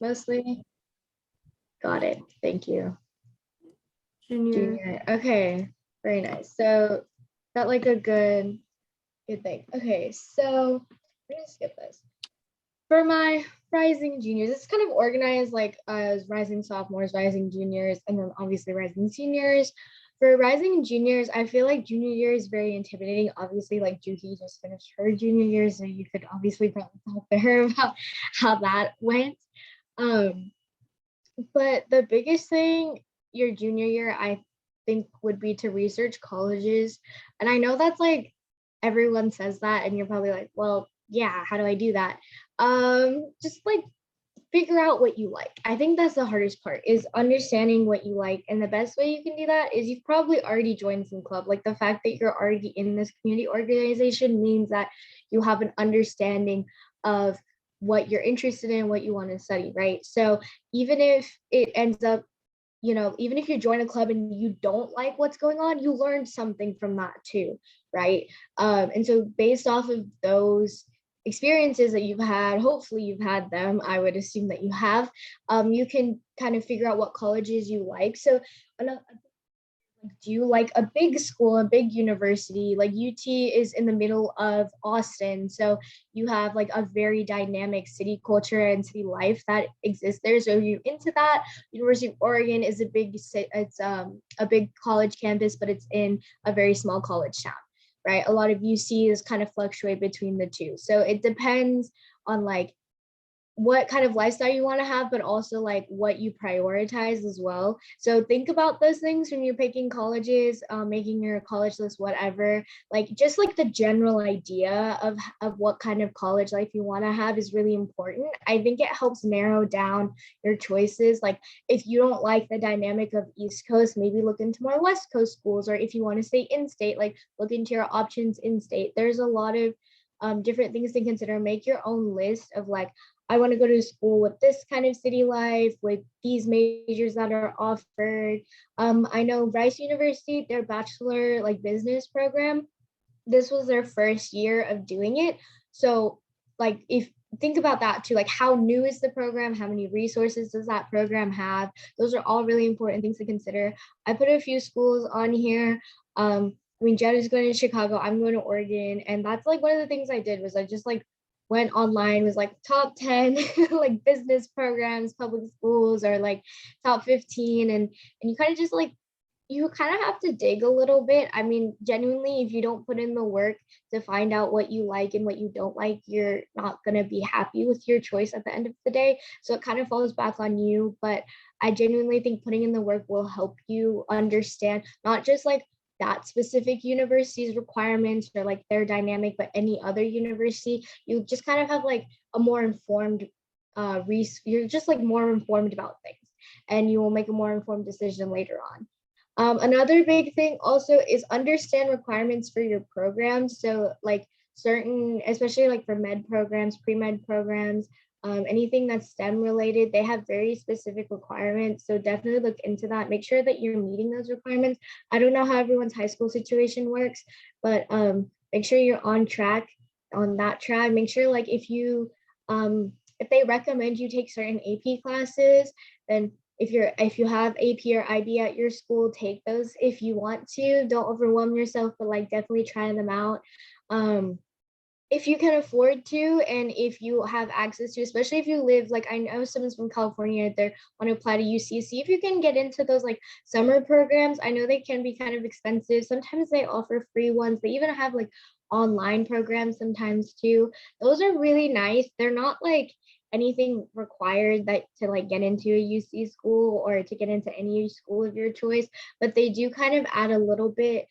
mostly. Got it. Thank you. Junior. Junior. Okay. Very nice. So got like a good thing. Okay, so I'm gonna skip this. For my rising juniors, it's kind of organized like as rising sophomores, rising juniors, and then obviously rising seniors. For rising juniors, I feel like junior year is very intimidating. Obviously, like Juhi just finished her junior year, so you could obviously probably talk to her about how that went. Um, but the biggest thing your junior year, I think, would be to research colleges. And I know that's like everyone says that, and you're probably like, well, yeah, how do I do that? Just like figure out what you like. I think that's the hardest part is understanding what you like. And the best way you can do that is you've probably already joined some club. Like the fact that you're already in this community organization means that you have an understanding of what you're interested in, what you want to study, right? So even if it ends up, even if you join a club and you don't like what's going on, you learned something from that too, right? And so based off of those experiences that you've had, hopefully you've had them, I would assume that you have, you can kind of figure out what colleges you like. So do you like a big school, a big university? Like UT is in the middle of Austin, so you have like a very dynamic city culture and city life that exists there. So if you're into that, University of Oregon is it's a big college campus, but it's in a very small college town, right? A lot of UCs kind of fluctuate between the two, so it depends on like what kind of lifestyle you want to have, but also like what you prioritize as well. So think about those things when you're picking colleges, making your college list, whatever. Like just like the general idea of what kind of college life you want to have is really important. I think it helps narrow down your choices. Like if you don't like the dynamic of East Coast, maybe look into more West Coast schools, or if you want to stay in state, like look into your options in state. There's a lot of different things to consider. Make your own list of like, I want to go to school with this kind of city life, with these majors that are offered. I know Rice University, their Bachelor like business program, this was their first year of doing it. So like if think about that too, like how new is the program? How many resources does that program have? Those are all really important things to consider. I put a few schools on here. I mean, Jen is going to Chicago. I'm going to Oregon. And that's like one of the things I did was I just like went online, was like top 10 like business programs, public schools, or like top 15. And you kind of just like, you kind of have to dig a little bit. I mean, genuinely, if you don't put in the work to find out what you like and what you don't like, you're not going to be happy with your choice at the end of the day. So it kind of falls back on you. But I genuinely think putting in the work will help you understand not just like that specific university's requirements or like their dynamic, but any other university. You just kind of have like a more informed you're just like more informed about things, and you will make a more informed decision later on. Another big thing also is understand requirements for your program. So like certain, especially like for med programs, pre-med programs, anything that's STEM related, they have very specific requirements. So definitely look into that. Make sure that you're meeting those requirements. I don't know how everyone's high school situation works, but make sure you're on track on that track. Make sure like if they recommend you take certain AP classes, then if you have AP or IB at your school, take those if you want to. Don't overwhelm yourself, but like definitely try them out. If you can afford to, and if you have access to, especially if you live, like I know someone's from California, they want to apply to UC. See if you can get into those like summer programs. I know they can be kind of expensive. Sometimes they offer free ones. They even have like online programs sometimes too. Those are really nice. They're not like anything required that to like get into a UC school or to get into any school of your choice, but they do kind of add a little bit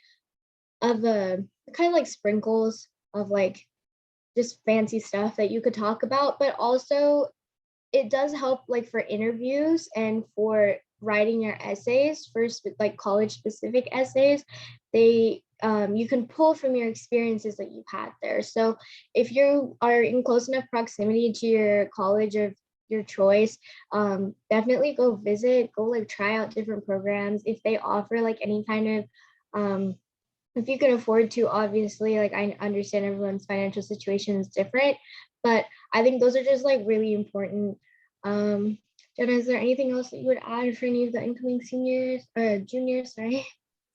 of a kind of like sprinkles of like just fancy stuff that you could talk about, but also it does help like for interviews and for writing your essays for like college specific essays. They you can pull from your experiences that you've had there. So if you are in close enough proximity to your college of your choice, definitely go visit, go like try out different programs if they offer like any kind of if you can afford to. Obviously, like I understand everyone's financial situation is different, but I think those are just like really important Jenna, is there anything else that you would add for any of the incoming seniors or juniors? Sorry.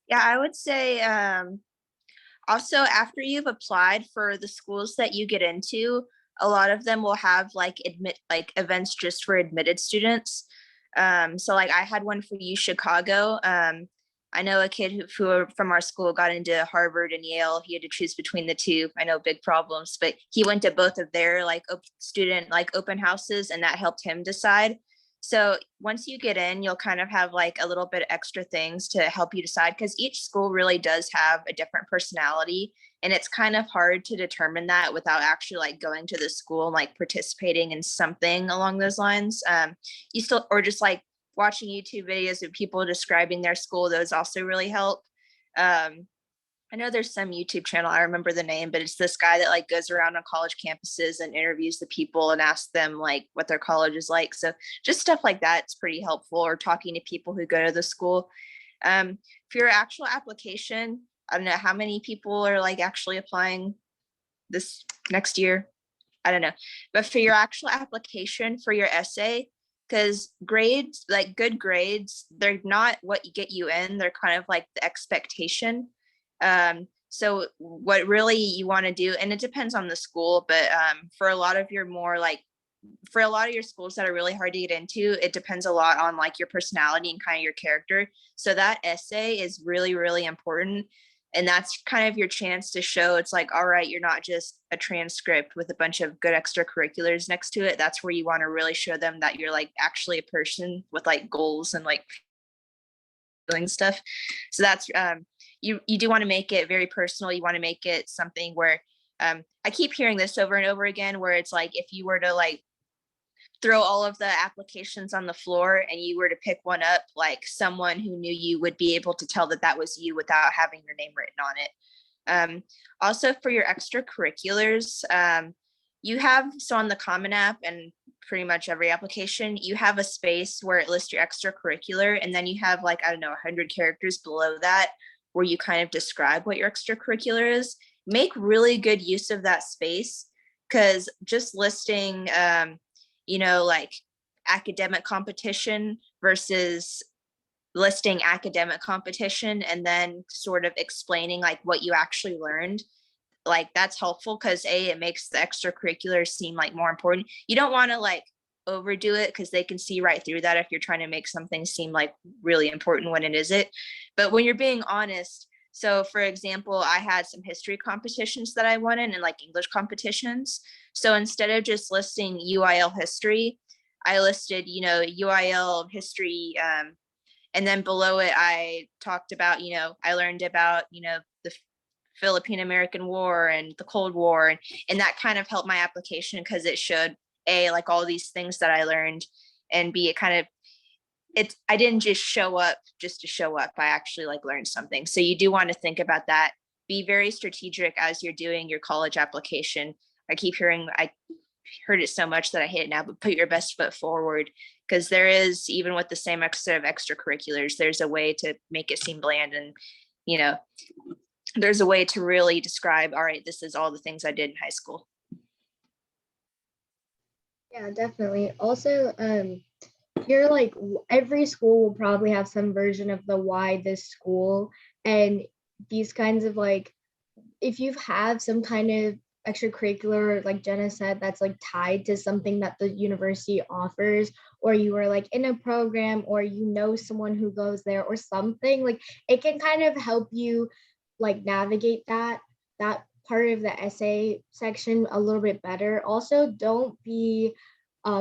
Yeah, I would say also after you've applied for the schools that you get into, a lot of them will have like events just for admitted students. So like I had one for U Chicago. I know a kid who from our school got into Harvard and Yale. He had to choose between the two. I know, big problems, but he went to both of their like student like open houses, and that helped him decide. So once you get in, you'll kind of have like a little bit of extra things to help you decide, because each school really does have a different personality, and it's kind of hard to determine that without actually like going to the school and like participating in something along those lines. You still, or just like watching YouTube videos of people describing their school, those also really help. I know there's some YouTube channel, I remember the name, but it's this guy that like goes around on college campuses and interviews the people and asks them like what their college is like. So just stuff like that, it's pretty helpful, or talking to people who go to the school. For your actual application, I don't know how many people are like actually applying this next year. I don't know. But for your actual application for your essay, because grades, like good grades, they're not what get you in, they're kind of like the expectation. So what really you want to do, and it depends on the school, but for a lot of your more like, for a lot of your schools that are really hard to get into, it depends a lot on like your personality and kind of your character. So that essay is really, really important. And that's kind of your chance to show it's like, all right, you're not just a transcript with a bunch of good extracurriculars next to it. That's where you want to really show them that you're like actually a person with like goals and like doing stuff. So that's you do want to make it very personal. You want to make it something where I keep hearing this over and over again, where it's like if you were to like throw all of the applications on the floor and you were to pick one up, like someone who knew you would be able to tell that that was you without having your name written on it. Also for your extracurriculars, you have, so on the Common App and pretty much every application, you have a space where it lists your extracurricular, and then you have like, I don't know, 100 characters below that where you kind of describe what your extracurricular is. Make really good use of that space, because just listing, like academic competition versus listing academic competition and then sort of explaining like what you actually learned, like that's helpful, because it makes the extracurriculars seem like more important. You don't want to like overdo it, because they can see right through that if you're trying to make something seem like really important when it isn't. But when you're being honest, so for example, I had some history competitions that I won in, and like English competitions. So instead of just listing UIL history, I listed, UIL history, and then below it, I talked about, I learned about, the Philippine American War and the Cold War. And that kind of helped my application, because it showed A, like all these things that I learned, and B, I didn't just show up just to show up. I actually like learned something. So you do want to think about that. Be very strategic as you're doing your college application. I heard it so much that I hate it now, but put your best foot forward, because there is, even with the same set of extracurriculars, there's a way to make it seem bland, and there's a way to really describe, all right, this is all the things I did in high school. Yeah, definitely. Also, you're like, every school will probably have some version of the why this school, and these kinds of like, if you have some kind of extracurricular, like Jenna said, that's like tied to something that the university offers, or you are like in a program, or someone who goes there or something, like it can kind of help you like navigate that part of the essay section a little bit better. Also, don't be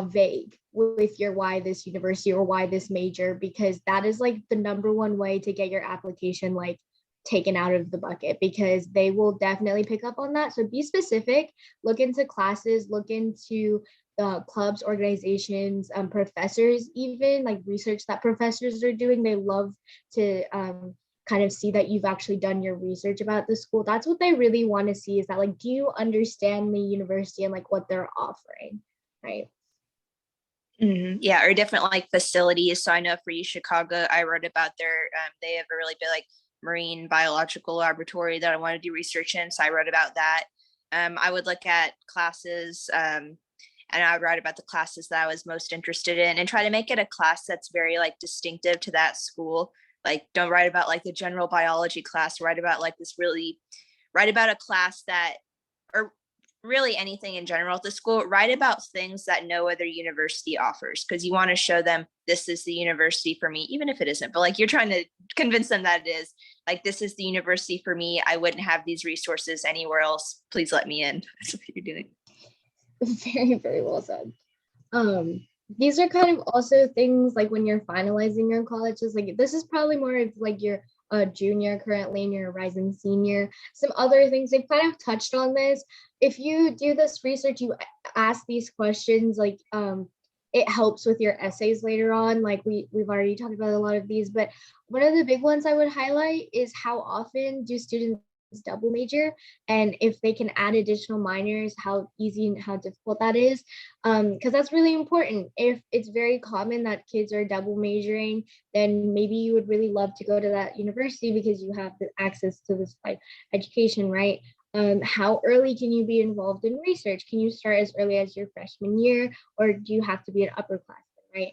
vague with your why this university or why this major, because that is like the number one way to get your application like taken out of the bucket, because they will definitely pick up on that. So be specific, look into classes, look into the clubs, organizations, professors, even like research that professors are doing. They love to kind of see that you've actually done your research about the school. That's what they really want to see, is that like, do you understand the university and like what they're offering, right? Mm-hmm. Yeah, or different like facilities. So I know for Chicago, I wrote about they have a really big like marine biological laboratory that I want to do research in. So I wrote about that. I would look at classes. and I would write about the classes that I was most interested in and try to make it a class that's very like distinctive to that school. Like, don't write about like the general biology class, write about like write about a class that, or really anything in general at the school, write about things that no other university offers, because you want to show them this is the university for me, even if it isn't, but like you're trying to convince them that it is. Like, this is the university for me. I wouldn't have these resources anywhere else. Please let me in. That's what you're doing. Very, very well said. These are kind of also things like when you're finalizing your colleges, like this is probably more of like your junior currently and you're a rising senior. Some other things they've kind of touched on this. If you do this research, you ask these questions, like it helps with your essays later on. Like we've already talked about a lot of these, but one of the big ones I would highlight is how often do students double major, and if they can add additional minors, how easy and how difficult that is, because that's really important. If it's very common that kids are double majoring, then maybe you would really love to go to that university because you have the access to this like education, right? How early can you be involved in research? Can you start as early as your freshman year, or do you have to be an upperclassman, right?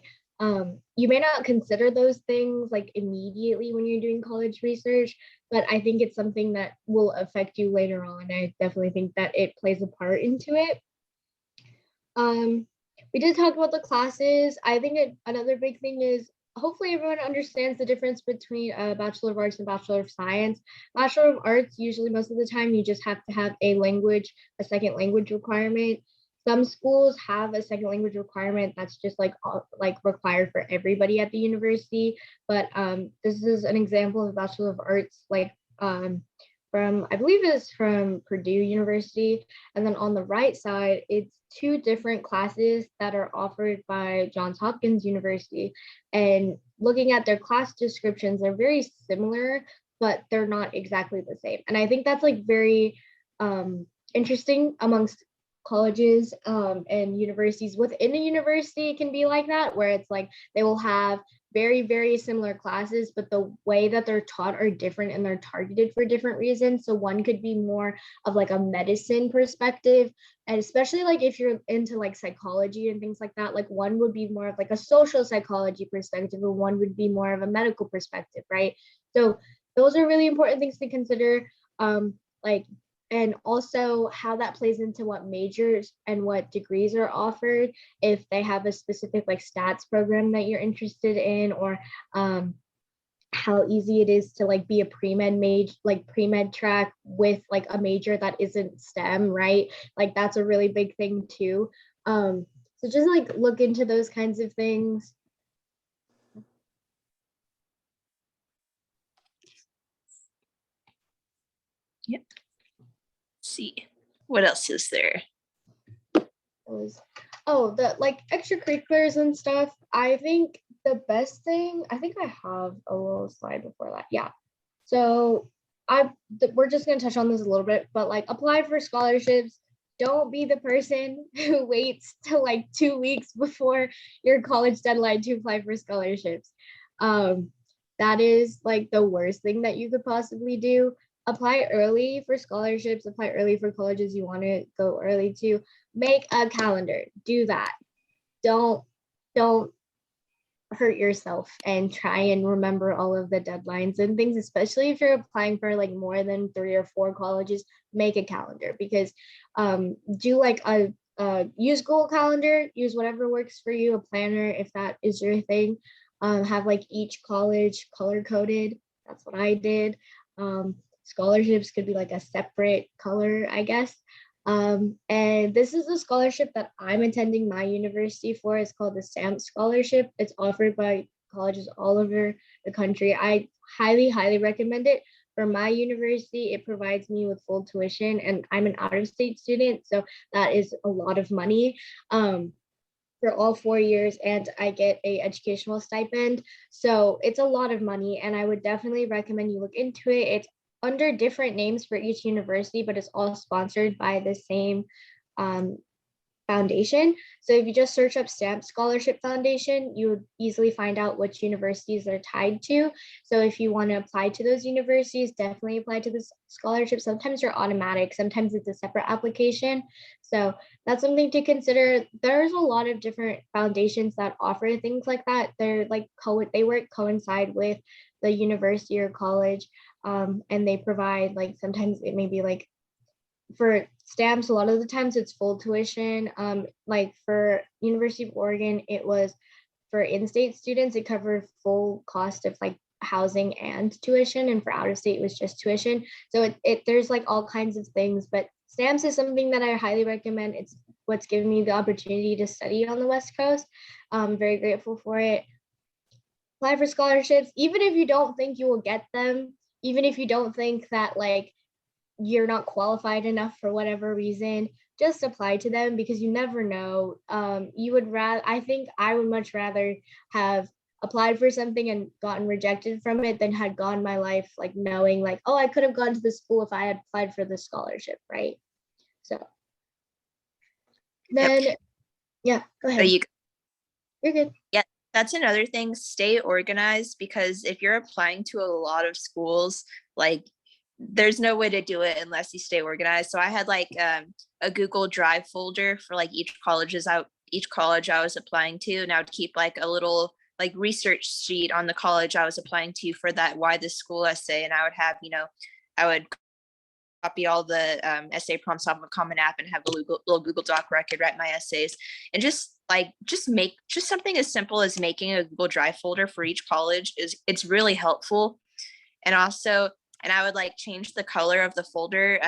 You may not consider those things like immediately when you're doing college research, but I think it's something that will affect you later on. I definitely think that it plays a part into it. We did talk about the classes. I think another big thing is hopefully everyone understands the difference between a Bachelor of Arts and Bachelor of Science. Bachelor of Arts, usually most of the time, you just have to have a second language requirement. Some schools have a second language requirement that's just like required for everybody at the university. But this is an example of a Bachelor of Arts, like from, I believe it's from Purdue University. And then on the right side, it's two different classes that are offered by Johns Hopkins University. And looking at their class descriptions, they're very similar, but they're not exactly the same. And I think that's like very interesting amongst colleges and universities. Within a university, it can be like that, where it's like they will have very, very similar classes, but the way that they're taught are different and they're targeted for different reasons. So one could be more of like a medicine perspective, and especially like if you're into like psychology and things like that, like one would be more of like a social psychology perspective, and one would be more of a medical perspective, right? So those are really important things to consider. And also how that plays into what majors and what degrees are offered, if they have a specific like stats program that you're interested in, or how easy it is to like be a pre-med track with like a major that isn't STEM, right? Like that's a really big thing too. So just like look into those kinds of things. Yep. See what else is there. The like extracurriculars and stuff. I think the best thing, I think I have a little slide before that. Yeah. So we're just gonna touch on this a little bit, but like apply for scholarships. Don't be the person who waits till like 2 weeks before your college deadline to apply for scholarships. That is like the worst thing that you could possibly do. Apply early for scholarships, apply early for colleges you want to go early to. Make a calendar, do that. Don't hurt yourself and try and remember all of the deadlines and things, especially if you're applying for like more than 3 or 4 colleges. Make a calendar, because do like a use Google Calendar, use whatever works for you, a planner if that is your thing. Have like each college color coded. That's what I did. Scholarships could be like a separate color, I guess. And this is a scholarship that I'm attending my university for. It's called the STAMP Scholarship. It's offered by colleges all over the country. I highly, highly recommend it. For my university, it provides me with full tuition, and I'm an out-of-state student, so that is a lot of money for all 4 years, and I get a educational stipend. So it's a lot of money, and I would definitely recommend you look into it. It's under different names for each university, but it's all sponsored by the same foundation. So if you just search up Stamp Scholarship Foundation, you would easily find out which universities they're tied to. So if you want to apply to those universities, definitely apply to this scholarship. Sometimes they're automatic, sometimes it's a separate application. So that's something to consider. There's a lot of different foundations that offer things like that. They're like they work coincide with the university or college, and they provide, like, sometimes it may be like, for stamps, a lot of the times it's full tuition. Like for University of Oregon, it was for in-state students, it covered full cost of like housing and tuition, and for out of state it was just tuition. So there's like all kinds of things, but stamps is something that I highly recommend. It's what's given me the opportunity to study on the West Coast. I'm very grateful for it. Apply for scholarships, even if you don't think you will get them, even if you don't think that like you're not qualified enough for whatever reason, just apply to them, because you never know. I think I would much rather have applied for something and gotten rejected from it than had gone my life like knowing like, oh, I could have gone to the school if I had applied for the scholarship, right? So then, yeah, go So ahead. you You're good. Yeah, that's another thing. Stay organized, because if you're applying to a lot of schools, like there's no way to do it unless you stay organized. So I had like a Google Drive folder for like each college I was applying to, and I would keep like a little like research sheet on the college I was applying to for that why this school essay, and I would have, I would copy all the essay prompts off of a Common App and have a little Google Doc where I could write my essays, and just make something as simple as making a Google Drive folder for each college it's really helpful. And also, I would like change the color of the folder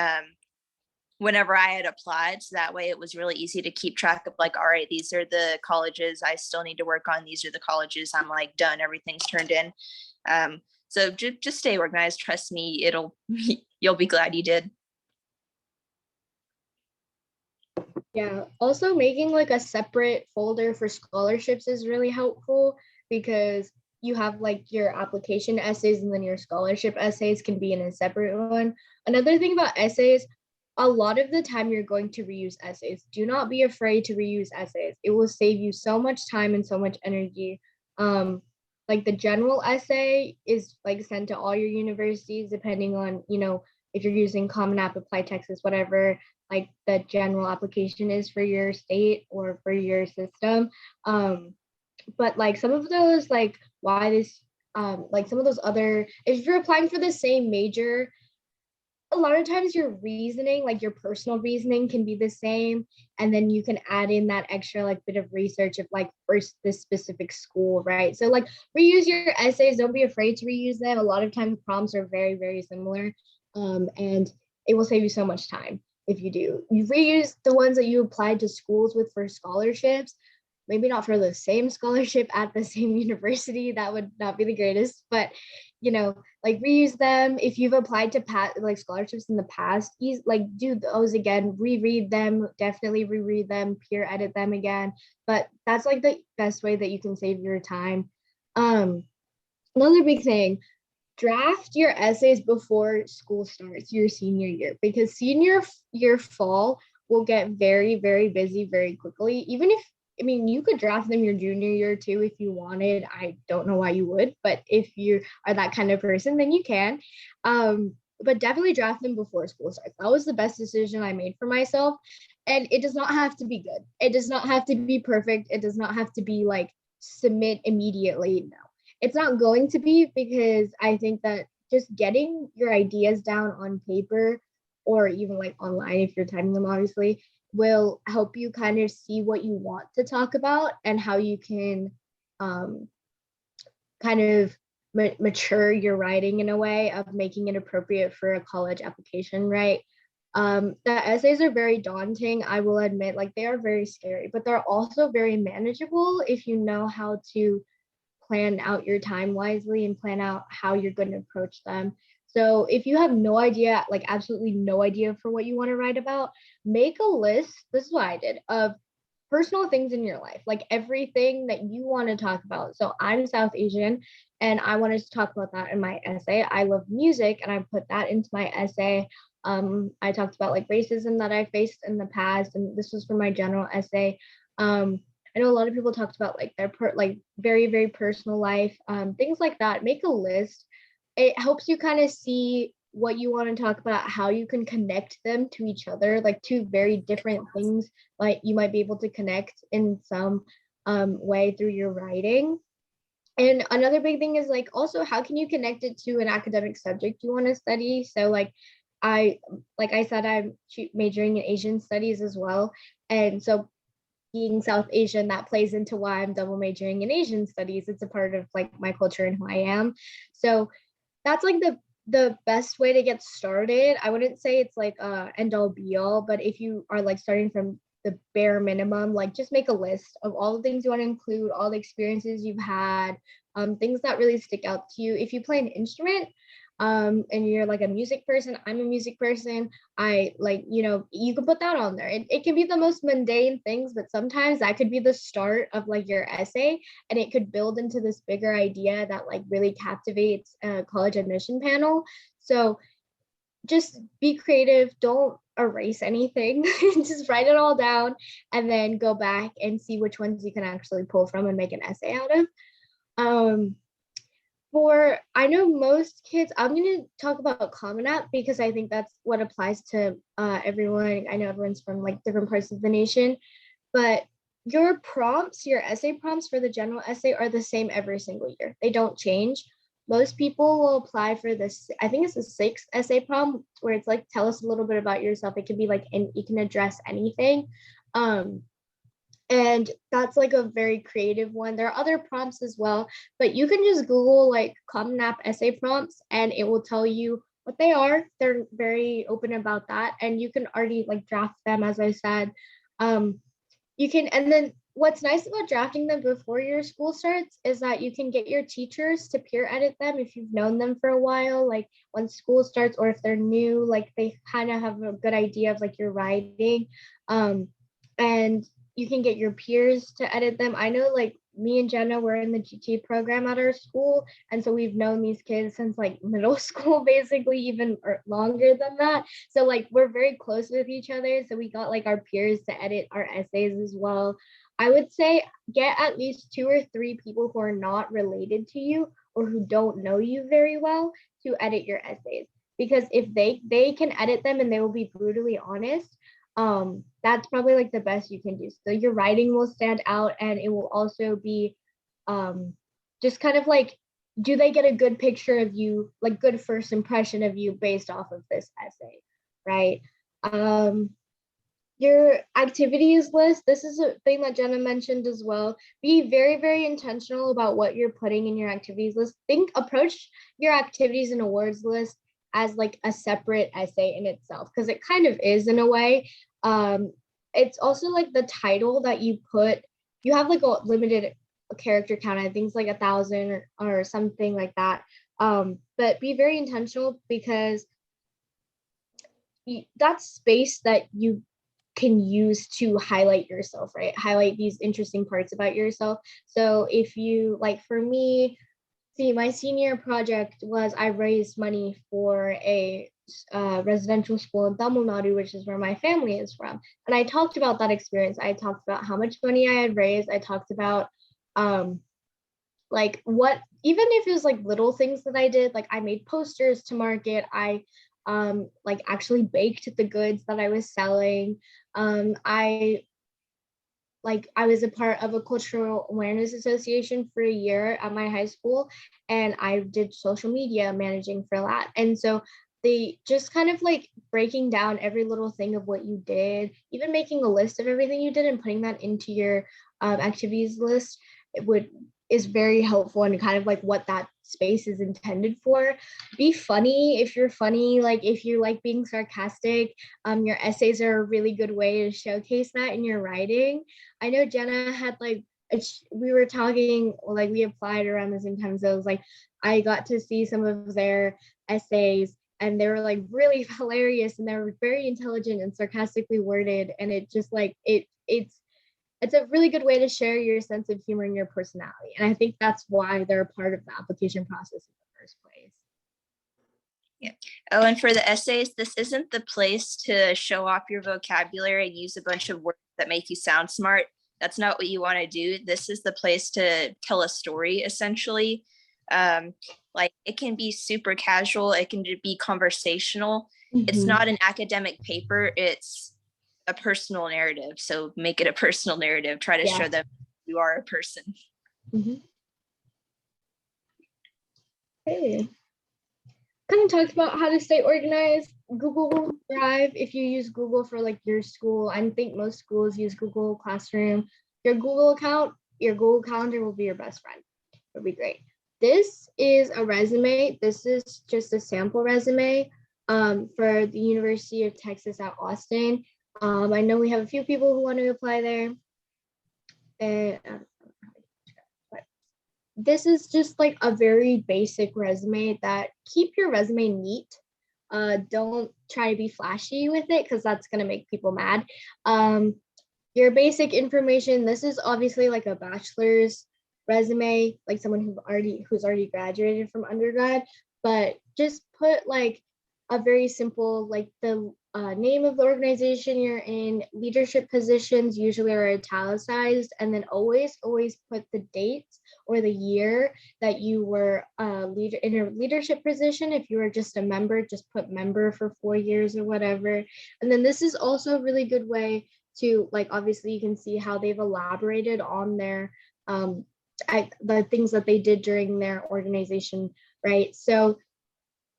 whenever I had applied, so that way it was really easy to keep track of like, all right, these are the colleges I still need to work on, these are the colleges I'm like done, everything's turned in. So just stay organized. Trust me, you'll be glad you did. Yeah, also making like a separate folder for scholarships is really helpful, because you have like your application essays and then your scholarship essays can be in a separate one. Another thing about essays, a lot of the time you're going to reuse essays. Do not be afraid to reuse essays. It will save you so much time and so much energy. Like the general essay is like sent to all your universities, depending on, if you're using Common App, Apply Texas, whatever, like the general application is for your state or for your system. But like some of those, like why this, like some of those other, if you're applying for the same major, a lot of times your reasoning, like your personal reasoning, can be the same, and then you can add in that extra like bit of research of like first this specific school, right? So like reuse your essays, don't be afraid to reuse them. A lot of times prompts are very, very similar, and it will save you so much time if you do. You reuse the ones that you applied to schools with for scholarships, maybe not for the same scholarship at the same university, that would not be the greatest, but like reuse them. If you've applied to like scholarships in the past, like do those again, reread them, definitely reread them, peer edit them again. But that's like the best way that you can save your time. Another big thing, draft your essays before school starts your senior year, because senior year fall will get very, very busy very quickly. Even if, you could draft them your junior year too if you wanted. I don't know why you would, but if you are that kind of person, then you can. But definitely draft them before school starts. That was the best decision I made for myself. And it does not have to be good. It does not have to be perfect. It does not have to be like submit immediately. No, it's not going to be, because I think that just getting your ideas down on paper, or even like online if you're typing them, obviously, will help you kind of see what you want to talk about and how you can kind of mature your writing in a way of making it appropriate for a college application, right? The essays are very daunting, I will admit, like they are very scary, but they're also very manageable if you know how to plan out your time wisely and plan out how you're going to approach them. So if you have no idea, like absolutely no idea for what you want to write about, make a list. This is what I did, of personal things in your life, like everything that you want to talk about. So I'm South Asian and I wanted to talk about that in my essay. I love music and I put that into my essay. I talked about like racism that I faced in the past, and this was for my general essay. I know a lot of people talked about like their like very, very personal life, things like that. Make a list. It helps you kind of see what you want to talk about, how you can connect them to each other, like two very different things, like you might be able to connect in some way through your writing. And another big thing is like also how can you connect it to an academic subject you want to study? So I like I said, I'm majoring in Asian studies as well. And so being South Asian, that plays into why I'm double majoring in Asian studies. It's a part of like my culture and who I am. So that's like the best way to get started. I wouldn't say it's like end all be all, but if you are like starting from the bare minimum, like just make a list of all the things you want to include, all the experiences you've had, things that really stick out to you. If you play an instrument, and you're like a music person, I'm a music person, I like, you know, you can put that on there. It can be the most mundane things, but sometimes that could be the start of like your essay, and it could build into this bigger idea that like really captivates a college admission panel. So just be creative, don't erase anything, just write it all down and then go back and see which ones you can actually pull from and make an essay out of. For I know most kids, I'm going to talk about Common App because I think that's what applies to everyone. I know everyone's from like different parts of the nation, but your prompts, your essay prompts for the general essay are the same every single year. They don't change. Most people will apply for this. I think it's a 6th essay prompt where it's like, tell us a little bit about yourself. It could be like, and you can address anything. And that's like a very creative one. There are other prompts as well, but you can just Google like Common App essay prompts and it will tell you what they are. They're very open about that. And you can already like draft them, as I said. You can, and then what's nice about drafting them before your school starts is that you can get your teachers to peer edit them if you've known them for a while, like when school starts, or if they're new, like they kind of have a good idea of like your writing. And you can get your peers to edit them. I know like me and Jenna were in the GT program at our school. And so we've known these kids since like middle school, basically, even or longer than that. So like we're very close with each other. So we got like our peers to edit our essays as well. I would say get at least 2 or 3 people who are not related to you or who don't know you very well to edit your essays. Because if they can edit them and they will be brutally honest, that's probably like the best you can do. So your writing will stand out and it will also be just kind of like, do they get a good picture of you, like good first impression of you based off of this essay, right? Your activities list, this is a thing that Jenna mentioned as well. Be very, very intentional about what you're putting in your activities list. Approach your activities and awards list as like a separate essay in itself, because it kind of is in a way. It's also like the title that you put, you have like a limited character count, I think it's like 1,000 or something like that. But be very intentional because that's space that you can use to highlight yourself, right? Highlight these interesting parts about yourself. So if you, like for me, see, my senior project was I raised money for a residential school in Tamil Nadu, which is where my family is from. And I talked about that experience. I talked about how much money I had raised. I talked about like what, even if it was like little things that I did, like I made posters to market. I like actually baked the goods that I was selling. I was a part of a cultural awareness association for a year at my high school, and I did social media managing for that. And so they just kind of like breaking down every little thing of what you did, even making a list of everything you did and putting that into your activities list, is very helpful and kind of like what that space is intended for. Be funny if you're funny, like if you like being sarcastic, your essays are a really good way to showcase that in your writing. I know Jenna had like, we were talking, like we applied around the same time, so it was like I got to see some of their essays and they were like really hilarious and they were very intelligent and sarcastically worded, and it just like it's a really good way to share your sense of humor and your personality. And I think that's why they're a part of the application process in the first place. Oh, and for the essays, this isn't the place to show off your vocabulary and use a bunch of words that make you sound smart. That's not what you want to do. This is the place to tell a story, essentially. Like it can be super casual, it can be conversational. It's Mhm. not an academic paper, it's a personal narrative. So make it a personal narrative. Try to Yeah. show them you are a person. Mhm. Okay. Kind of talked about how to stay organized. Google Drive, if you use Google for like your school, I think most schools use Google Classroom. Your Google account, your Google Calendar will be your best friend. It'll be great. This is a resume. This is just a sample resume for the University of Texas at Austin. I know we have a few people who want to apply there. And this is just like a very basic resume that keep your resume neat. Don't try to be flashy with it because that's going to make people mad. Your basic information, this is obviously like a bachelor's resume, like someone who's already graduated from undergrad, but just put like a very simple, like the name of the organization you're in, leadership positions usually are italicized, and then always put the dates or the year that you were leader in a leadership position. If you were just a member, just put member for 4 years or whatever. And then this is also a really good way to, like, obviously you can see how they've elaborated on their the things that they did during their organization, right? So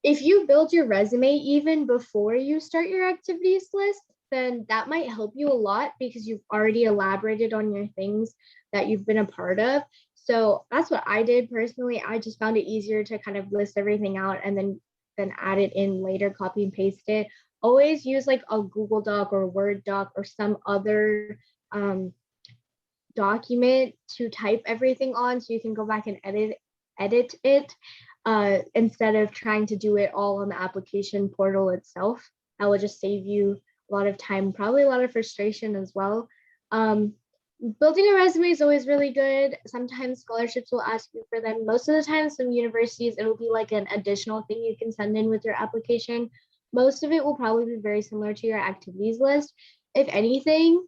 if you build your resume even before you start your activities list, then that might help you a lot because you've already elaborated on your things that you've been a part of. So that's what I did personally. I just found it easier to kind of list everything out and then add it in later, copy and paste it. Always use like a Google Doc or Word doc or some other document to type everything on so you can go back and edit it instead of trying to do it all on the application portal itself. That will just save you a lot of time, probably a lot of frustration as well. Building a resume is always really good. Sometimes scholarships will ask you for them. Most of the time, some universities, it will be like an additional thing you can send in with your application. Most of it will probably be very similar to your activities list. If anything,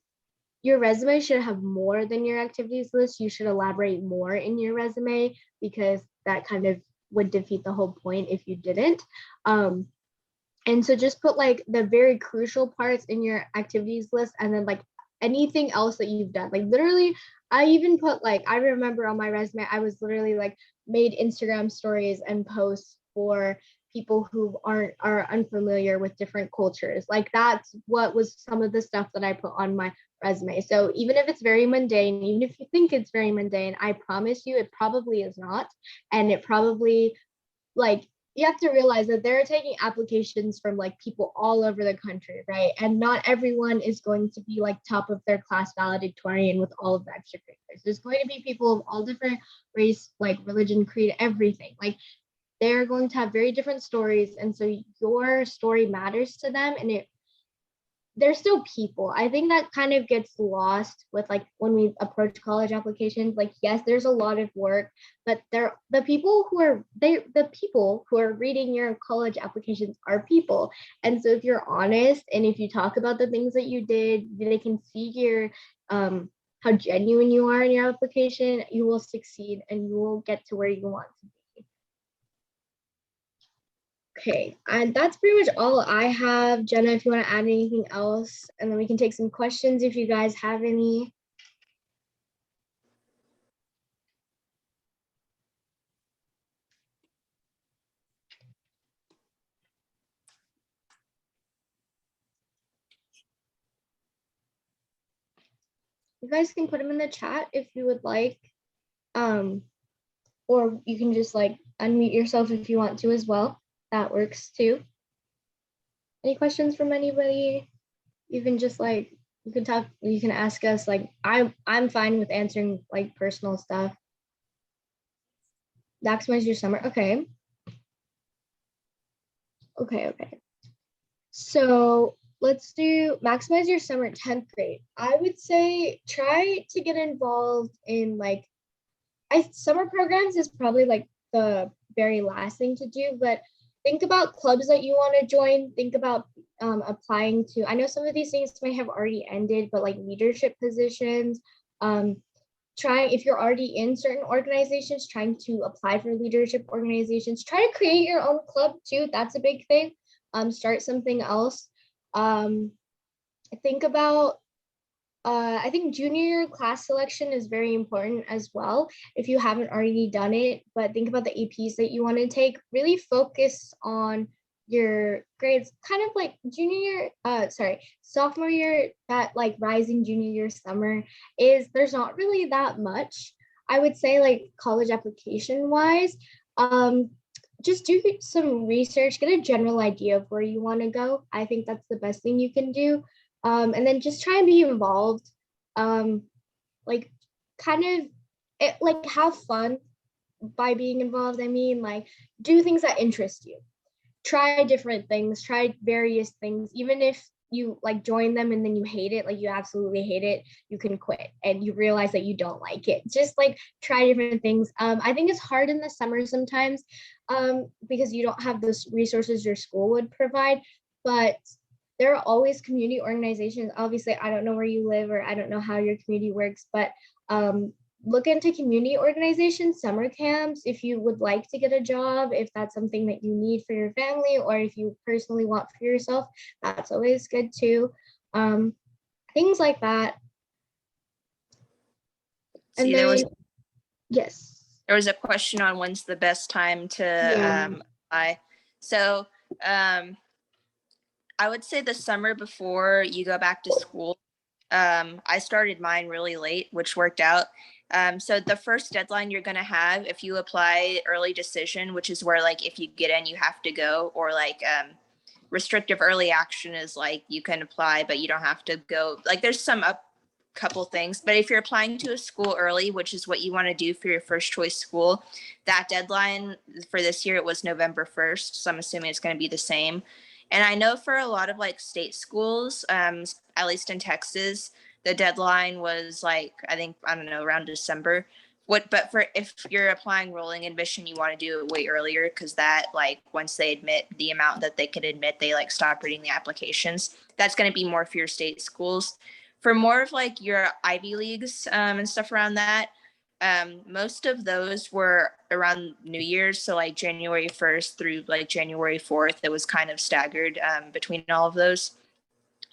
your resume should have more than your activities list. You should elaborate more in your resume because that kind of would defeat the whole point if you didn't. And so just put like the very crucial parts in your activities list and then like anything else that you've done. Like literally, I even put like, I remember on my resume, I was literally like made Instagram stories and posts for people who are unfamiliar with different cultures. Like that's what was some of the stuff that I put on my resume. So even if it's very mundane, even if you think it's very mundane, I promise you it probably is not. And it probably, like, you have to realize that they're taking applications from like people all over the country, right? And not everyone is going to be like top of their class valedictorian with all of the extracurriculars. There's going to be people of all different race, like religion, creed, everything. Like they're going to have very different stories. And so your story matters to them, and they're still people. I think that kind of gets lost with like when we approach college applications. Like, yes, there's a lot of work, but the people who are reading your college applications are people. And so if you're honest and if you talk about the things that you did, they can see your how genuine you are in your application, you will succeed and you will get to where you want to be. Okay, and that's pretty much all I have. Jenna, if you want to add anything else, and then we can take some questions if you guys have any. You guys can put them in the chat if you would like, or you can just like unmute yourself if you want to as well. That works too. Any questions from anybody? Even just like you can talk, you can ask us. Like I'm fine with answering like personal stuff. Maximize your summer. Okay. Okay. So let's do maximize your summer 10th grade. I would say try to get involved in like summer programs is probably like the very last thing to do, but think about clubs that you want to join. Think about applying to, I know some of these things may have already ended, but like leadership positions, trying, if you're already in certain organizations, trying to apply for leadership organizations, try to create your own club too. That's a big thing. Start something else. Think about, I think junior year class selection is very important as well if you haven't already done it, but think about the APs that you want to take. Really focus on your grades, kind of like sophomore year, that like rising junior year summer is, there's not really that much, I would say, like college application wise. Just do some research, get a general idea of where you want to go. I think that's the best thing you can do. And then just try and be involved, like kind of like have fun by being involved. I mean, like do things that interest you, try different things, try various things, even if you like join them and then you hate it, like you absolutely hate it, you can quit and you realize that you don't like it. Just like try different things. I think it's hard in the summer sometimes, because you don't have those resources your school would provide, but there are always community organizations. Obviously, I don't know where you live or I don't know how your community works, but look into community organizations, summer camps, if you would like to get a job, if that's something that you need for your family, or if you personally want for yourself, that's always good too. Things like that. And then, yes. There was a question on when's the best time to apply. So I would say the summer before you go back to school. I started mine really late, which worked out. So the first deadline you're going to have if you apply early decision, which is where like if you get in, you have to go, or like restrictive early action is like you can apply, but you don't have to go. Like there's some couple things, but if you're applying to a school early, which is what you want to do for your first choice school, that deadline for this year, it was November 1st. So I'm assuming it's going to be the same. And I know for a lot of like state schools, at least in Texas, the deadline was like, I don't know, around December. But for if you're applying rolling admission, you want to do it way earlier, because that like once they admit the amount that they could admit, they like stop reading the applications. That's going to be more for your state schools. For more of like your Ivy Leagues and stuff around that, most of those were around New Year's. So like January 1st through like January 4th, it was kind of staggered between all of those.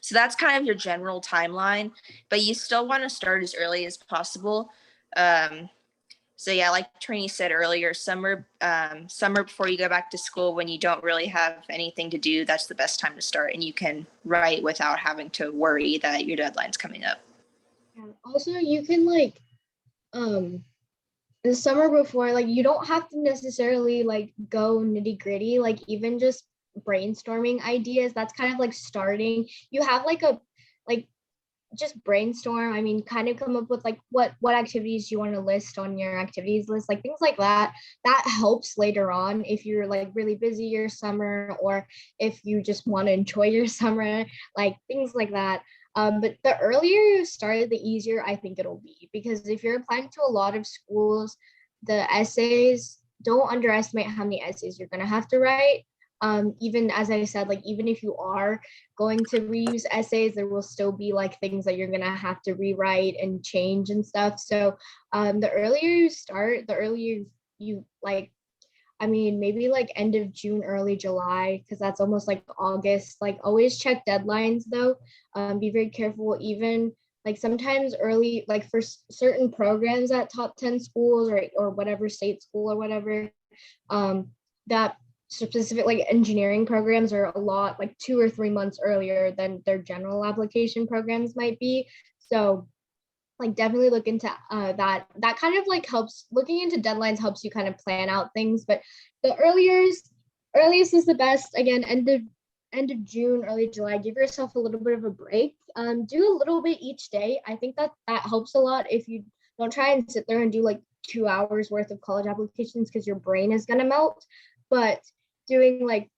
So that's kind of your general timeline, but you still want to start as early as possible. So yeah, like Trini said earlier, summer before you go back to school, when you don't really have anything to do, that's the best time to start, and you can write without having to worry that your deadline's coming up. Yeah. Also, you can like the summer before, like you don't have to necessarily like go nitty gritty, like even just brainstorming ideas, that's kind of like starting. You have like a just brainstorm. I mean, kind of come up with like what activities you want to list on your activities list, like things like that. That helps later on if you're like really busy your summer, or if you just want to enjoy your summer, like things like that. But the earlier you start, the easier I think it'll be, because if you're applying to a lot of schools, the essays, don't underestimate how many essays you're going to have to write. Even as I said, like even if you are going to reuse essays, there will still be like things that you're gonna have to rewrite and change and stuff. So the earlier you start, the earlier you like, I mean, maybe like end of June, early July, because that's almost like August. Like always check deadlines though. Be very careful, even like sometimes early, like for certain programs at top 10 schools or whatever state school or whatever, that specific like engineering programs are a lot like 2 or 3 months earlier than their general application programs might be. So like definitely look into that kind of like helps. Looking into deadlines helps you kind of plan out things, but the earliest is the best. Again, end of June, early July. Give yourself a little bit of a break. Do a little bit each day. I think that helps a lot. If you don't try and sit there and do like 2 hours worth of college applications, because your brain is going to melt, but doing like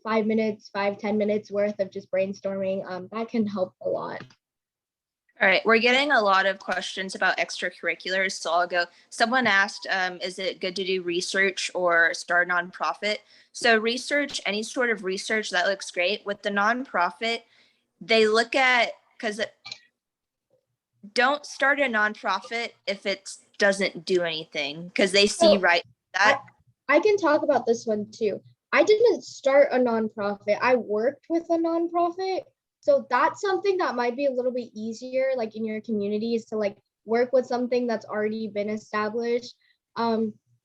5 minutes, 5-10 minutes worth of just brainstorming, that can help a lot. All right, we're getting a lot of questions about extracurriculars, so I'll go. Someone asked, is it good to do research or start a nonprofit? So research, any sort of research, that looks great. With the nonprofit, they look at, because don't start a nonprofit if it doesn't do anything, because they see So, right that. I can talk about this one too. I didn't start a nonprofit. I worked with a nonprofit. So that's something that might be a little bit easier, like in your community, is to like work with something that's already been established.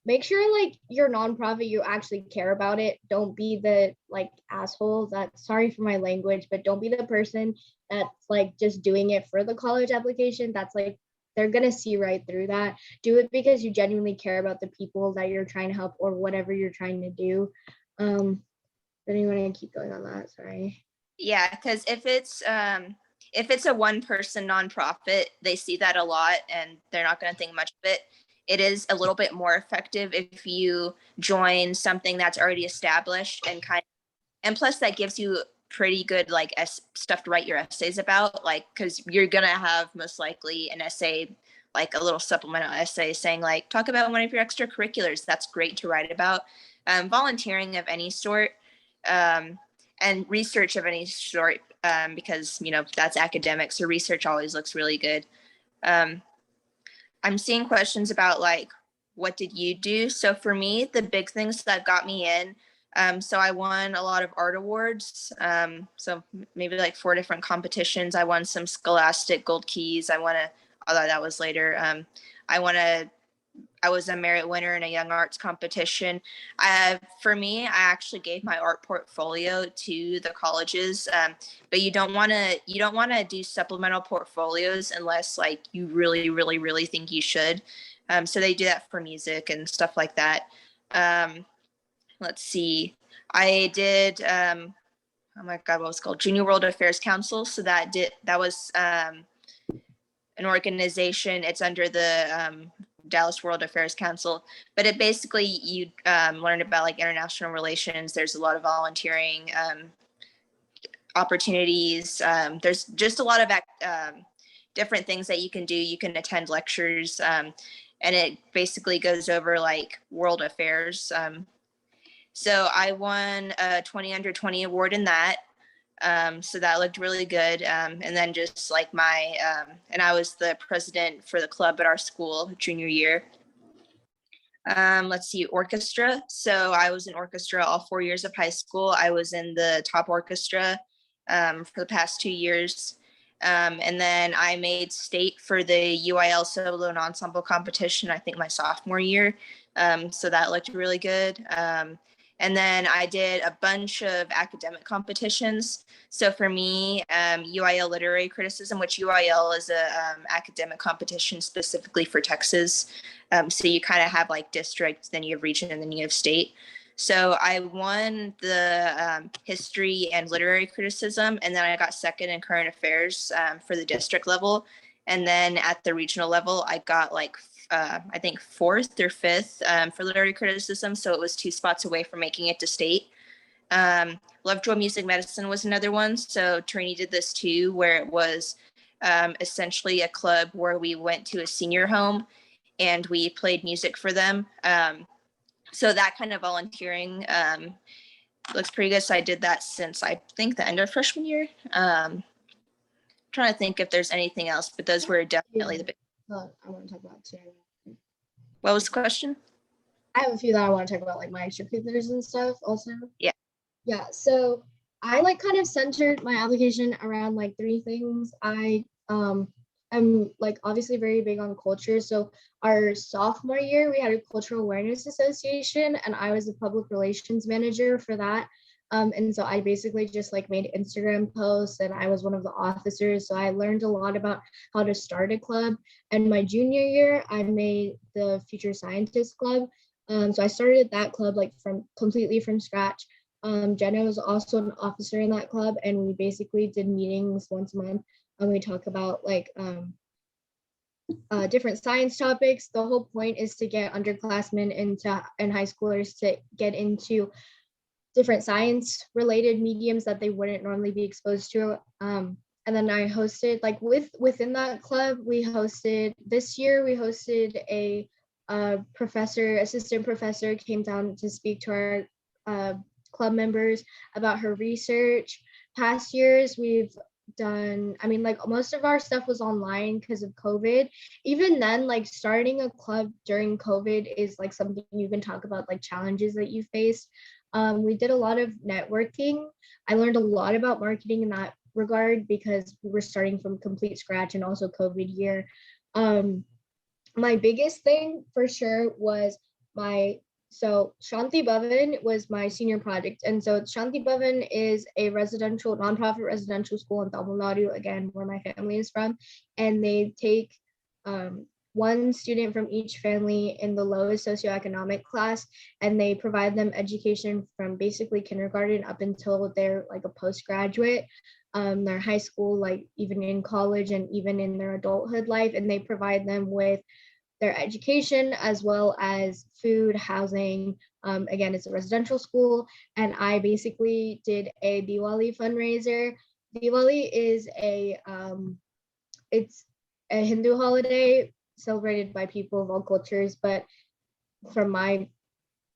Make sure like your nonprofit, you actually care about it. Don't be the like assholes that, sorry for my language, but don't be the person that's like just doing it for the college application. That's like, they're gonna see right through that. Do it because you genuinely care about the people that you're trying to help or whatever you're trying to do. But you want to keep going on that? Sorry. Yeah, because if it's a one person nonprofit, they see that a lot and they're not going to think much of it. It is a little bit more effective if you join something that's already established and plus that gives you pretty good like stuff to write your essays about, like because you're gonna have most likely an essay, like a little supplemental essay saying like talk about one of your extracurriculars. That's great to write about. Volunteering of any sort, and research of any sort, because that's academic, so research always looks really good. I'm seeing questions about like what did you do? So for me, the big things that got me in, so I won a lot of art awards. So maybe like 4 different competitions. I won some Scholastic Gold Keys. Although that was later. I was a merit winner in a young arts competition. For me, I actually gave my art portfolio to the colleges, but you don't want to do supplemental portfolios unless like you really, really, really think you should. So they do that for music and stuff like that. Let's see. I did. Oh my God, what was it called? Junior World Affairs Council. So that was an organization. It's under the Dallas World Affairs Council, but it basically you learn about like international relations. There's a lot of volunteering opportunities. There's just a lot of different things that you can do. You can attend lectures, and it basically goes over like world affairs. So I won a 20 under 20 award in that. So that looked really good. And then just like and I was the president for the club at our school junior year. Let's see, orchestra. So I was in orchestra all 4 years of high school. I was in the top orchestra for the past 2 years. And then I made state for the UIL solo and ensemble competition, I think my sophomore year. So that looked really good. And then I did a bunch of academic competitions. So for me, UIL literary criticism, which UIL is a academic competition specifically for Texas. So you kind of have like district, then you have region, and then you have state. So I won the history and literary criticism, and then I got second in current affairs for the district level. And then at the regional level, I got like I think 4th or 5th for literary criticism. So it was 2 spots away from making it to state. Lovejoy Music Medicine was another one. So Trini did this too, where it was essentially a club where we went to a senior home and we played music for them. So that kind of volunteering looks pretty good. So I did that since I think the end of freshman year. Trying to think if there's anything else, but those were definitely the big. I want to talk about too. What was the question? I have a few that I want to talk about, like my extracurriculars and stuff also. Yeah. Yeah. So I like kind of centered my application around like 3 things. I'm like obviously very big on culture. So our sophomore year, we had a cultural awareness association, and I was the public relations manager for that. And so I basically just like made Instagram posts, and I was one of the officers. So I learned a lot about how to start a club. And my junior year, I made the Future Scientist Club. So I started that club like completely from scratch. Jenna was also an officer in that club, and we basically did meetings once a month, and we talk about like different science topics. The whole point is to get underclassmen and high schoolers to get into different science related mediums that they wouldn't normally be exposed to. And and then I hosted like within that club, this year we hosted a assistant professor came down to speak to our club members about her research. Past years we've done, I mean, like most of our stuff was online because of COVID. Even then, like starting a club during COVID is like something you can talk about, like challenges that you faced. We did a lot of networking. I learned a lot about marketing in that regard because we were starting from complete scratch, and also COVID year. My biggest thing for sure was so Shanti Bhavan was my senior project. And so Shanti Bhavan is a nonprofit residential school in Tamil Nadu, again, where my family is from. And they take one student from each family in the lowest socioeconomic class, and they provide them education from basically kindergarten up until they're like a postgraduate, their high school, like even in college and even in their adulthood life. And they provide them with their education as well as food, housing. Again, it's a residential school, and I basically did a Diwali fundraiser. Diwali is it's a Hindu holiday celebrated by people of all cultures, but from my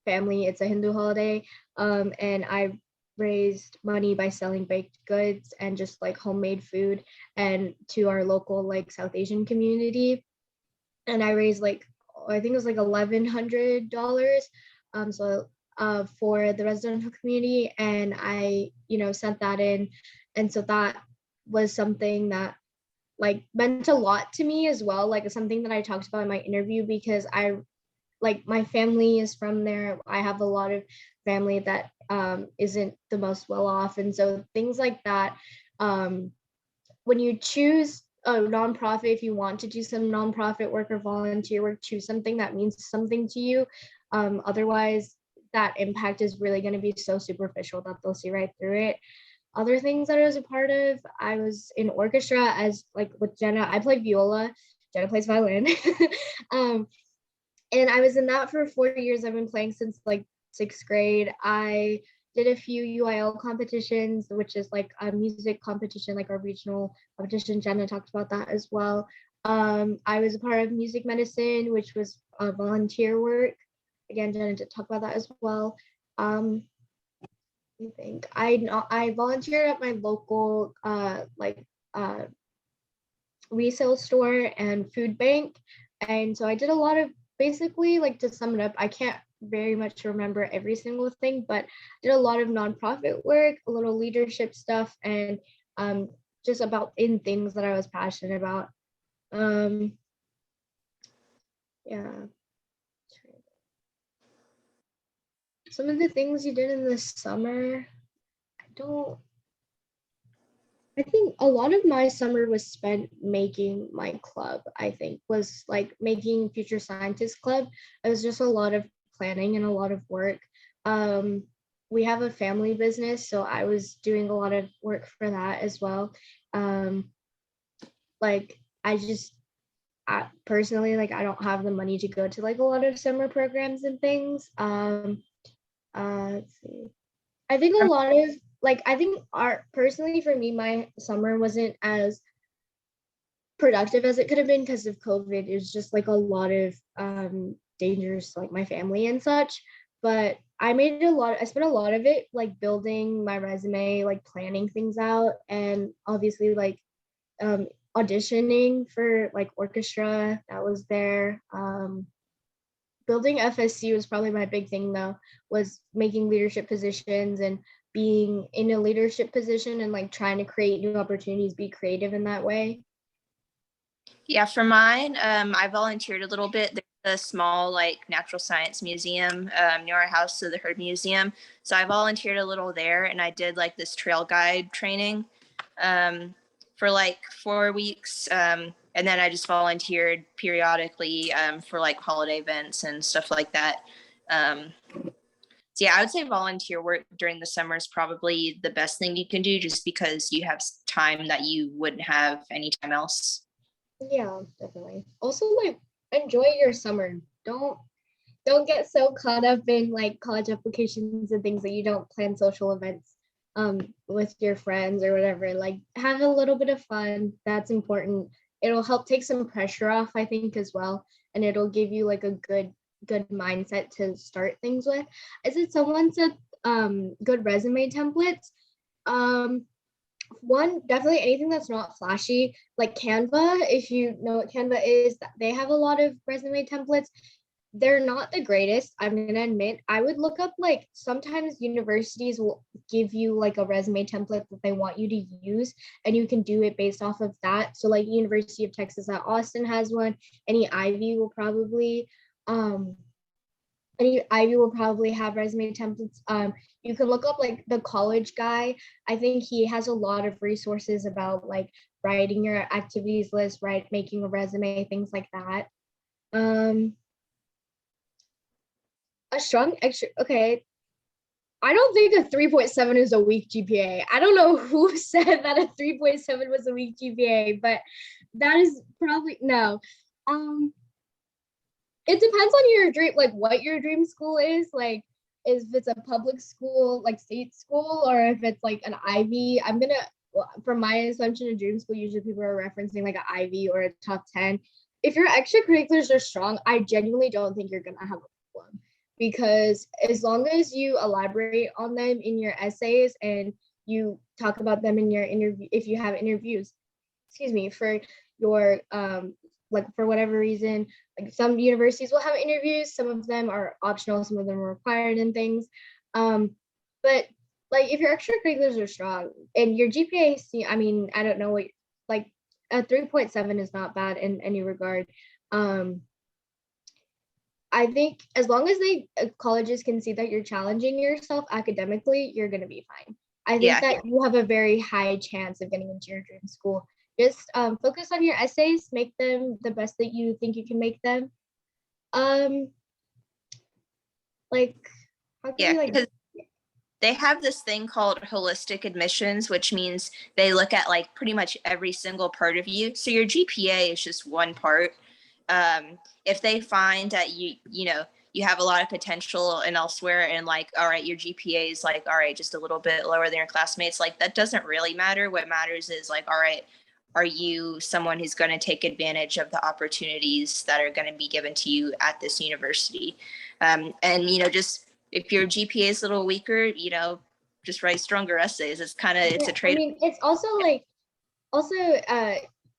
family, it's a Hindu holiday. And I raised money by selling baked goods and just like homemade food and to our local like South Asian community. And I raised like, I think it was like $1,100 for the residential community, and I sent that in. And so that was something that like meant a lot to me as well, like something that I talked about in my interview, because my family is from there. I have a lot of family that isn't the most well off, and so things like that, when you choose a nonprofit, if you want to do some nonprofit work or volunteer work, choose something that means something to you. Otherwise, that impact is really going to be so superficial that they'll see right through it. Other things that I was a part of, I was in orchestra as like with Jenna. I played viola, Jenna plays violin. And I was in that for 4 years. I've been playing since like 6th grade. I did a few UIL competitions, which is like a music competition, like our regional competition. Jenna talked about that as well. I was a part of music medicine, which was volunteer work. Again, Jenna did talk about that as well. I think I volunteered at my local resale store and food bank. And so I did a lot of, basically, like, to sum it up, I can't very much remember every single thing, but did a lot of nonprofit work, a little leadership stuff, and just about in things that I was passionate about. Yeah. Some of the things you did in the summer, I think a lot of my summer was spent making my club. I think was like making Future Scientist Club. It was just a lot of planning and a lot of work. We have a family business, so I was doing a lot of work for that as well. Like I personally, like, I don't have the money to go to like a lot of summer programs and things. Let's see. I think a lot of, like, I think personally for me, my summer wasn't as productive as it could have been because of COVID. It was just like a lot of dangers, like my family and such. But I spent a lot of it like building my resume, like planning things out, and obviously like auditioning for like orchestra that was there. Building FSC was probably my big thing, though, was making leadership positions and being in a leadership position and like trying to create new opportunities, be creative in that way. Yeah, for mine, I volunteered a little bit. There's a small like natural science museum near our house, so the Herd Museum. So I volunteered a little there, and I did like this trail guide training for like 4 weeks. And then I just volunteered periodically for like holiday events and stuff like that. So yeah, I would say volunteer work during the summer is probably the best thing you can do, just because you have time that you wouldn't have anytime else. Yeah, definitely. Also, like, enjoy your summer. Don't get so caught up in like college applications and things that you don't plan social events. with your friends or whatever. Like have a little bit of fun. That's important. It'll help take some pressure off, I think, as well, and it'll give you like a good mindset to start things with. Is it someone said good resume templates? One, definitely anything that's not flashy, like Canva. If you know what Canva is, they have a lot of resume templates. They're not the greatest, I'm gonna admit. I would look up, like, sometimes universities will give you like a resume template that they want you to use, and you can do it based off of that. So like University of Texas at Austin has one. Any Ivy will probably have resume templates. You can look up like the college guy. I think he has a lot of resources about like writing your activities list, right, making a resume, things like that. A strong extra, okay. I don't think a 3.7 is a weak GPA. I don't know who said that a 3.7 was a weak GPA, but that is probably no. It depends on your dream, like what your dream school is, like if it's a public school, like state school, or if it's like an Ivy. From my assumption of dream school, usually people are referencing like an Ivy or a top 10. If your extracurriculars are strong, I genuinely don't think you're gonna have a problem, because as long as you elaborate on them in your essays and you talk about them in your interview, if you have interviews, for your like for whatever reason, like some universities will have interviews, some of them are optional, some of them are required and things. But like if your extracurriculars are strong and your GPA, I mean, I don't know what, like a 3.7 is not bad in any regard. I think as long as colleges can see that you're challenging yourself academically, you're gonna be fine. I think that you have a very high chance of getting into your dream school. Just focus on your essays, make them the best that you think you can make them. Because they have this thing called holistic admissions, which means they look at like pretty much every single part of you. So your GPA is just one part. If they find that you have a lot of potential and elsewhere, and like, all right, your GPA is like, all right, just a little bit lower than your classmates, like that doesn't really matter. What matters is like, all right, are you someone who's going to take advantage of the opportunities that are going to be given to you at this university? And, just if your GPA is a little weaker, just write stronger essays. It's a trade. I mean, it's also like,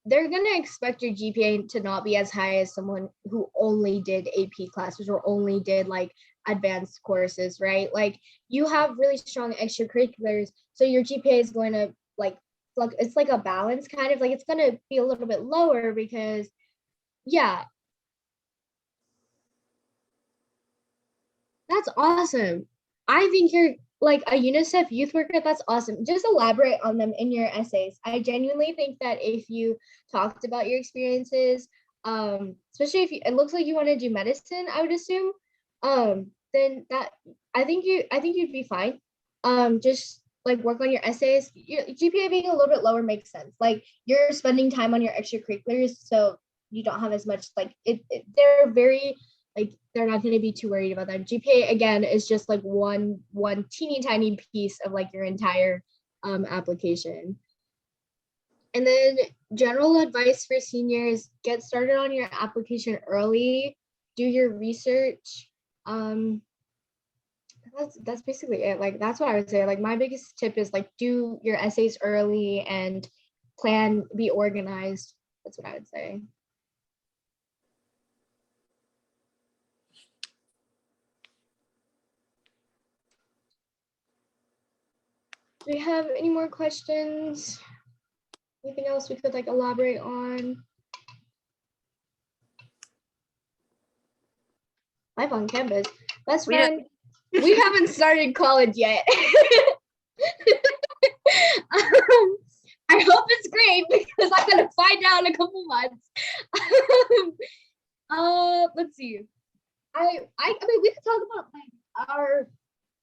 they're going to expect your GPA to not be as high as someone who only did AP classes or only did like advanced courses, right? Like you have really strong extracurriculars, so your GPA is going to like it's like a balance, kind of like it's going to be a little bit lower because that's awesome. I think you're like a UNICEF youth worker. That's awesome. Just elaborate on them in your essays. I genuinely think that if you talked about your experiences, especially if it looks like you want to do medicine, I would assume, then that I think you'd be fine. Just like work on your essays. Your GPA being a little bit lower makes sense. Like you're spending time on your extracurriculars, so you don't have as much like they're very like they're not going to be too worried about that. GPA again is just like one teeny tiny piece of like your entire application. And then general advice for seniors: get started on your application early, do your research. That's basically it. Like that's what I would say. Like my biggest tip is like do your essays early and be organized. That's what I would say. Do we have any more questions? Anything else we could like elaborate on? Life on campus. Best friend. We haven't started college yet. I hope it's great because I'm gonna find out in a couple months. Let's see. I mean we could talk about like our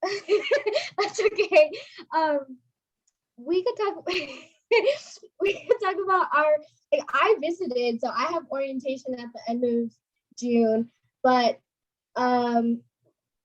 that's okay. We could talk about our like I visited, so I have orientation at the end of June, but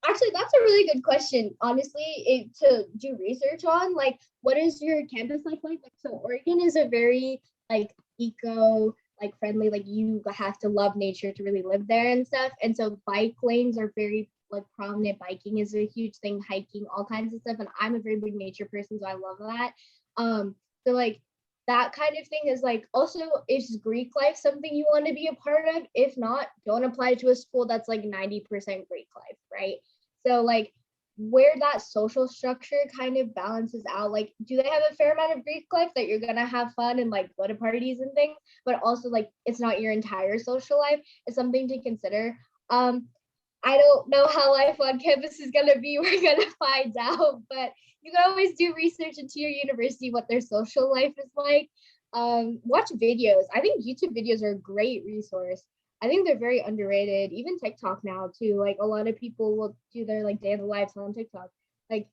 Actually, that's a really good question. Honestly, to do research on, like, what is your campus life like? So Oregon is a very like eco like friendly. Like you have to love nature to really live there and stuff. And so bike lanes are very like prominent. Biking is a huge thing. Hiking, all kinds of stuff. And I'm a very big nature person, so I love that. So like that kind of thing is like also is Greek life something you want to be a part of? If not, don't apply to a school that's like 90% Greek life, right? So like where that social structure kind of balances out, like do they have a fair amount of Greek life that you're gonna have fun and like go to parties and things, but also like it's not your entire social life. It's something to consider. I don't know how life on campus is gonna be. We're gonna find out, but you can always do research into your university what their social life is like. Watch videos. I think YouTube videos are a great resource. I think they're very underrated. Even TikTok now too. Like a lot of people will do their like day in the lives on TikTok. Like,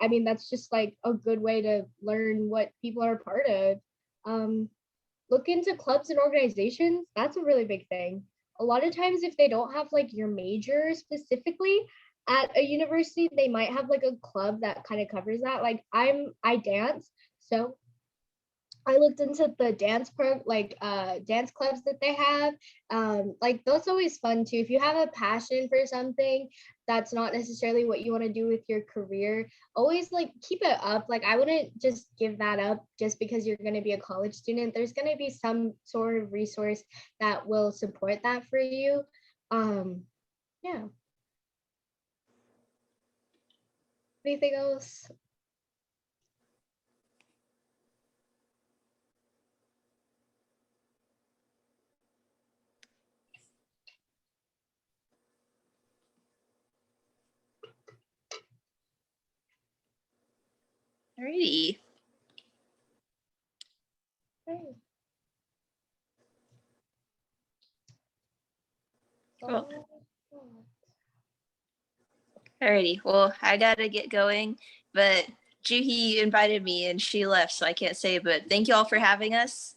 I mean, that's just like a good way to learn what people are a part of. Um, Look into clubs and organizations. That's a really big thing. A lot of times, if they don't have like your major specifically at a university, they might have like a club that kind of covers that. Like I dance, so I looked into the dance clubs that they have. Like that's always fun too. If you have a passion for something that's not necessarily what you want to do with your career, always like keep it up. Like I wouldn't just give that up just because you're going to be a college student. There's going to be some sort of resource that will support that for you. Yeah. Anything else? Alrighty. Okay. Cool. Alrighty. Well, I gotta get going, but Juhi invited me and she left, so I can't say. But thank you all for having us.